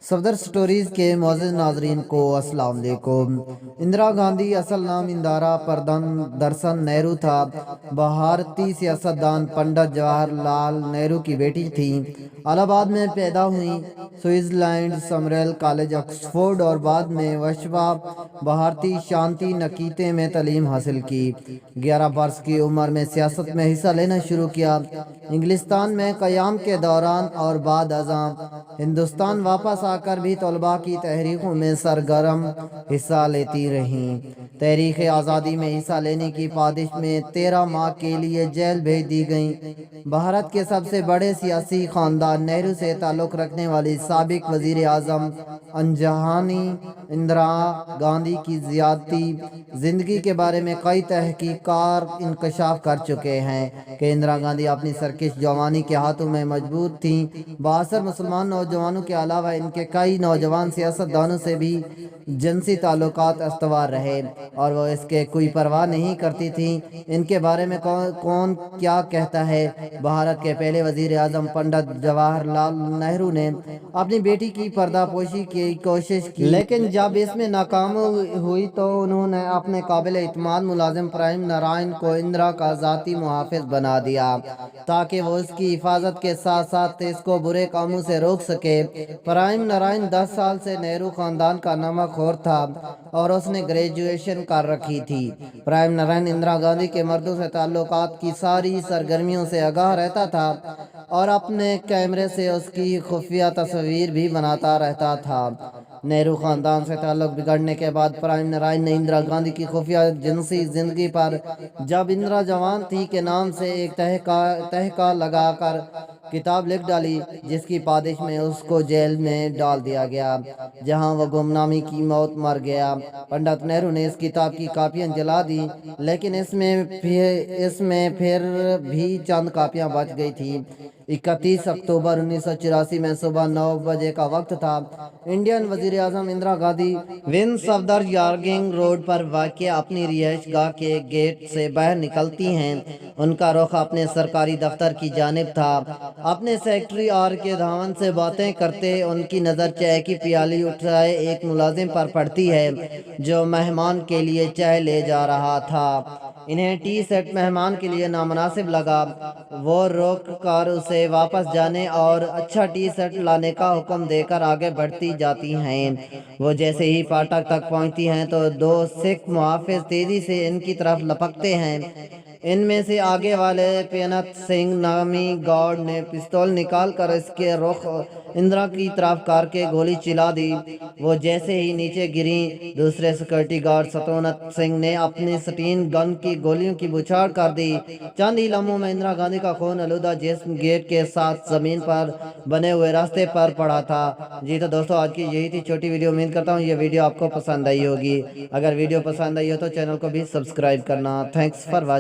Safdar stories کے معزز ناظرین کو السلام علیکم۔ اندرا گاندھی اصل نام اندارا پردھن درشن نہرو تھا۔ بھارتی سیاستدان پنڈت جواہر لال نہرو کی بیٹی تھیں۔ الہ آباد میں پیدا ہوئیں۔ سوئٹزرلینڈ سمریل کالج آکسفورڈ اور بعد میں وشوا بھارتی شانتی نکیتن میں تعلیم حاصل کی۔ 11 برس کی عمر میں سیاست میں حصہ لینا شروع کیا۔ انگلستان میں قیام کے دوران اور بعد ازاں ہندوستان واپس آ کر بھی طلباء کی تحریکوں میں سرگرم حصہ لیتی رہیں۔ تحریک آزادی میں حصہ لینے کی پاداش میں 13 ماہ کے لیے جیل بھیج دی گئیں۔ بھارت کے سب سے بڑے سیاسی خاندان نہرو سے تعلق رکھنے والی سابق وزیر اعظم انجہانی اندرا گاندھی کی ذاتی زندگی کے بارے میں کئی تحقیقات انکشاف کر چکے ہیں کہ اندرا گاندھی اپنی سرکش جوانی کے ہاتھوں میں مجبور تھیں۔ بااثر مسلمان نوجوانوں کے علاوہ ان کے کئی نوجوان سیاستدانوں سے بھی جنسی تعلقات استوار رہے اور وہ اس کے کوئی پرواہ نہیں کرتی تھیں۔ ان کے بارے میں کون کیا کہتا ہے؟ بھارت کے پہلے وزیر اعظم پنڈت جواہر لال نہرو نے اپنی بیٹی کی پردہ پوشی کی کوشش کی، لیکن جب اس میں ناکام ہوئی تو انہوں نے اپنے قابل اعتماد ملازم پرائم نرائن کو اندرا کا ذاتی محافظ بنا دیا تاکہ وہ اس کی حفاظت کے ساتھ ساتھ اس کو برے کاموں سے روک سکے۔ پرائم نرائن 10 سال سے نہرو خاندان کا نمک خور تھا اور اس نے گریجویشن کر رکھی تھی۔ پرائم نرائن اندرا گاندھی کے مردوں سے تعلقات کی ساری سرگرمیوں سے آگاہ رہتا تھا اور اپنے کیمرے سے اس کی خفیہ تصاویر بھی بناتا رہتا تھا۔ نہرو خاندان سے تعلق بگڑنے کے بعد پرائم نرائن نے اندرا گاندھی کی خفیہ جنسی زندگی پر جب اندرا جوان تھی کے نام سے ایک تحقیق لگا کر کتاب لکھ ڈالی، جس کی پاداش میں اس کو جیل میں ڈال دیا گیا جہاں وہ گمنامی کی موت مر گیا۔ پنڈت نہرو نے اس کتاب کی کاپیاں جلا دیں، لیکن اس میں پھر بھی چند کاپیاں بچ گئی تھیں۔ 31 اکتوبر 1984 میں صبح 9 بجے کا وقت تھا۔ انڈین وزیر اعظم اندرا گاندھی ون صفدر یارگنگ روڈ پر واقع اپنی رہائش گاہ کے گیٹ سے باہر نکلتی ہیں۔ ان کا رخ اپنے سرکاری دفتر کی جانب تھا۔ اپنے سیکرٹری آر کے دھاون سے باتیں کرتے ان کی نظر چائے کی پیالی اٹھائے ایک ملازم پر پڑتی ہے جو مہمان کے لیے چائے لے جا رہا تھا۔ انہیں ٹی سیٹ مہمان کے لیے نامناسب لگا۔ وہ روک کر اسے واپس جانے اور اچھا ٹی سیٹ لانے کا حکم دے کر آگے بڑھتی جاتی ہیں۔ وہ جیسے ہی فاٹک تک پہنچتی ہیں تو 2 سکھ محافظ تیزی سے ان کی طرف لپکتے ہیں۔ ان میں سے آگے والے پینت سنگھ نامی گارڈ نے پستول نکال کر اس کے رخ اندرا کی طرف کر کے گولی چلا دی۔ وہ جیسے ہی نیچے گریں، دوسرے سیکورٹی گارڈ ستونت سنگھ نے اپنی سٹین گن کی گولیوں کی بچھاڑ کر دی۔ چند ہی لمحوں میں اندرا گاندھی کا خون آلودہ جسم گیٹ کے ساتھ زمین پر بنے ہوئے راستے پر پڑا تھا۔ جی تو دوستو، آج کی یہی تھی چھوٹی ویڈیو۔ امید کرتا ہوں یہ ویڈیو آپ کو پسند آئی ہوگی۔ اگر ویڈیو پسند آئی ہو تو چینل کو بھی سبسکرائب کرنا۔ Thanks for watching.